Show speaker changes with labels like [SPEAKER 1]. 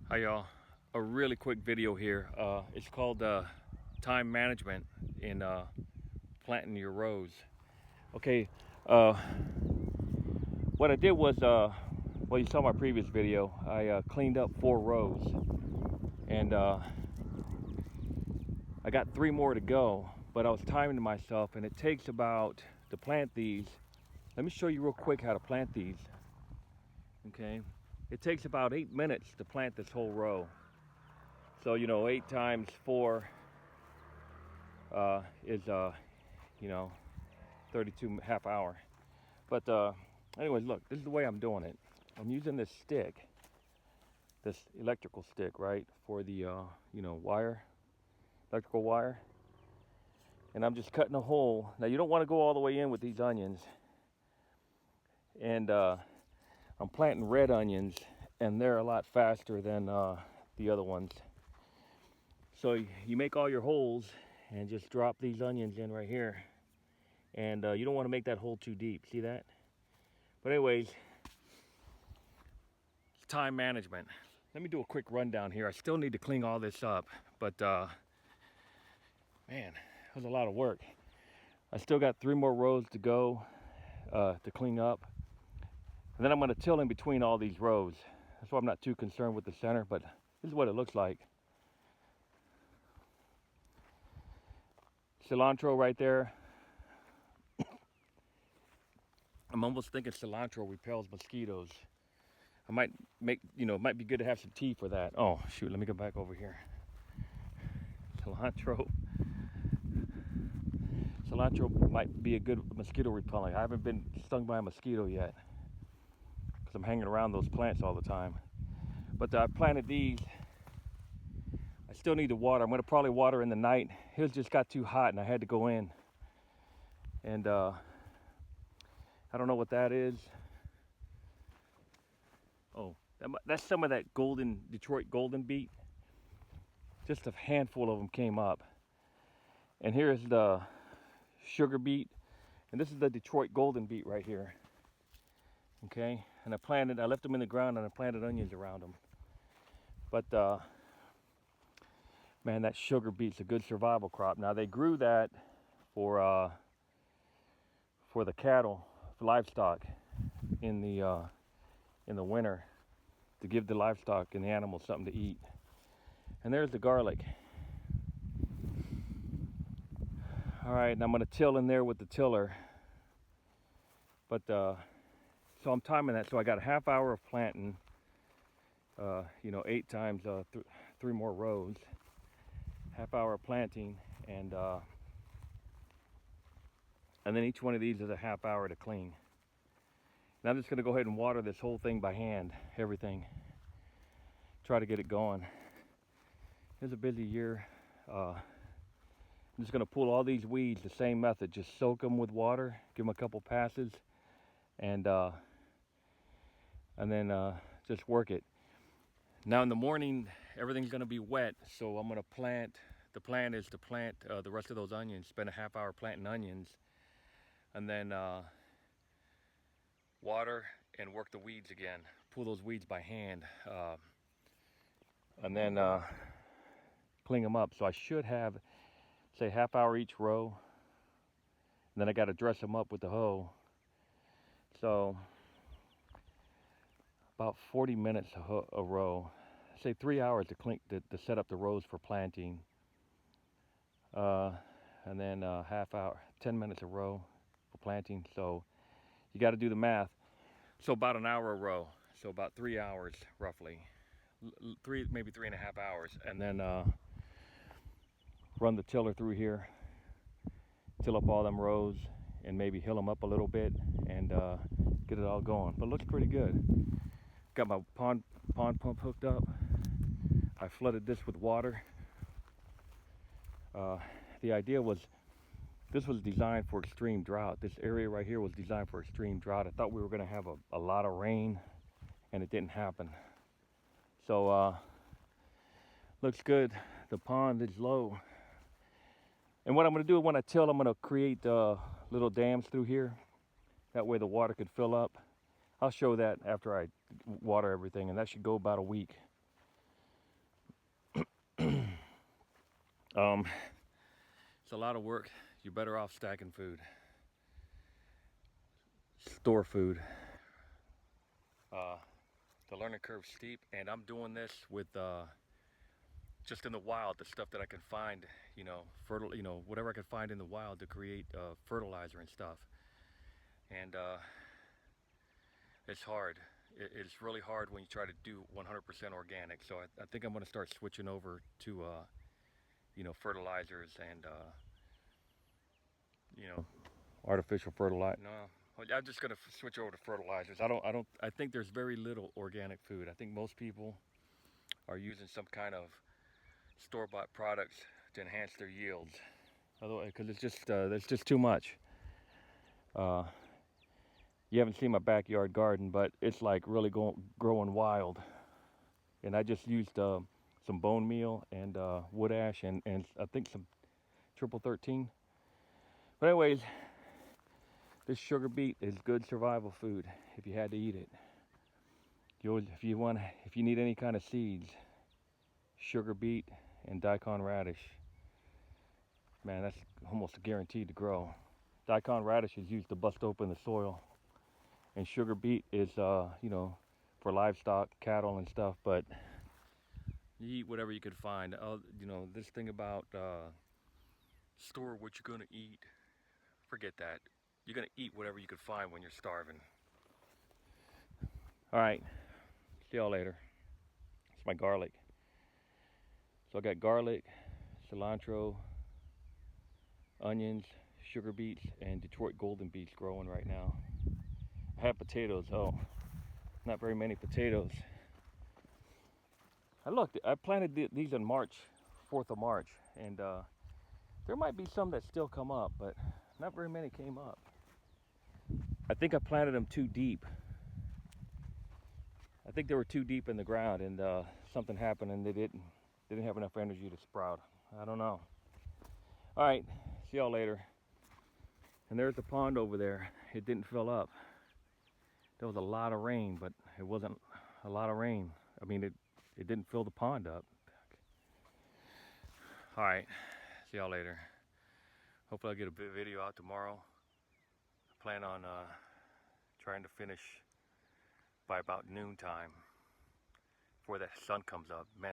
[SPEAKER 1] Hi y'all, a really quick video here. It's called time management in planting your rows. Okay, uh, what I did was, well, you saw my previous video. I cleaned up 4 rows, and I got 3 more to go. But I was timing myself, and it takes about to plant these. Let me show you real quick how to plant these. Okay, it takes about 8 minutes to plant this whole row. So 8 times 4 is 32 half hour. But anyways, look, this is the way I'm doing it. I'm using this stick, this electrical stick, right, for the wire, electrical wire, and I'm just cutting a hole. Now you don't want to go all the way in with these onions, and I'm planting red onions, and they're a lot faster than the other ones. So you make all your holes and just drop these onions in right here. And you don't want to make that hole too deep. See that? But anyways, time management. Let me do a quick rundown here. I still need to clean all this up, but man, that was a lot of work. I still got 3 more rows to go to clean up. And then I'm going to till in between all these rows. That's why I'm not too concerned with the center, but this is what it looks like. Cilantro right there. I'm almost thinking cilantro repels mosquitoes. I might make, it might be good to have some tea for that. Oh, shoot, let me go back over here. Cilantro. Cilantro might be a good mosquito repellent. I haven't been stung by a mosquito yet because I'm hanging around those plants all the time. But I planted these. I still need to water. I'm going to probably water in the night. It just got too hot and I had to go in. And I don't know what that is. Oh, that's some of that Detroit golden beet. Just a handful of them came up. And here's the sugar beet. And this is the Detroit golden beet right here. Okay, and I left them in the ground and I planted onions around them. But man, that sugar beet's a good survival crop. Now they grew that for the cattle, for livestock in the winter, to give the livestock and the animals something to eat. And there's the garlic. All right, and I'm going to till in there with the tiller. But so I'm timing that. So I got a half hour of planting. 8 times 3 more rows. Half hour of planting, and then each one of these is a half hour to clean. And I'm just going to go ahead and water this whole thing by hand, everything. Try to get it going. It's a busy year. I'm just going to pull all these weeds the same method. Just soak them with water, give them a couple passes, and then just work it. Now in the morning, everything's going to be wet, so I'm going to plant. The plan is to plant the rest of those onions, spend a half hour planting onions, and then water and work the weeds again. Pull those weeds by hand, and then clean them up. So I should have, say, half hour each row, and then I got to dress them up with the hoe. So about 40 minutes a row. Say 3 hours to set up the rows for planting, and then half hour, 10 minutes a row for planting. So you got to do the math. So about an hour a row. So about 3 hours roughly, maybe 3.5 hours, and then run the tiller through here, till up all them rows, and maybe hill them up a little bit, and get it all going. But it looks pretty good. Got my pond pump hooked up. I flooded this with water. The idea was, this was designed for extreme drought. This area right here was designed for extreme drought. I thought we were going to have a lot of rain, and it didn't happen. So looks good. The pond is low. And what I'm going to do when I till, I'm going to create little dams through here. That way the water could fill up. I'll show that after I water everything, and that should go about a week. It's a lot of work. You're better off stacking food. Store food. The learning curve's steep, and I'm doing this with just in the wild, the stuff that I can find, whatever I can find in the wild to create fertilizer and stuff. And it's hard. It's really hard when you try to do 100% organic. So I think I'm going to start switching over to, fertilizers and, artificial fertilizer. No, I'm just going to switch over to fertilizers. I think there's very little organic food. I think most people are using some kind of store-bought products to enhance their yields. Otherwise, because it's just, there's just too much. You haven't seen my backyard garden, but it's like really growing wild. And I just used some bone meal and wood ash and I think some triple 13. But anyways, this sugar beet is good survival food if you had to eat it. If you need any kind of seeds, sugar beet and daikon radish, man, that's almost guaranteed to grow. Daikon radish is used to bust open the soil, and sugar beet is for livestock, cattle and stuff. But you eat whatever you could find. This thing about store what you're gonna eat, forget that. You're gonna eat whatever you could find when you're starving. All right, see y'all later. It's my garlic. So I got garlic, cilantro, onions, sugar beets, and Detroit golden beets growing right now. I have potatoes. Oh, not very many potatoes. I planted these on March, 4th of March, and there might be some that still come up, but not very many came up. I think I planted them too deep. I think they were too deep in the ground, and something happened, and they didn't have enough energy to sprout. I don't know. All right, see y'all later. And there's the pond over there. It didn't fill up. There was a lot of rain, but it wasn't a lot of rain. I mean, it didn't fill the pond up. All right, see y'all later. Hopefully I'll get a video out tomorrow. I plan on trying to finish by about noontime before the sun comes up. Man,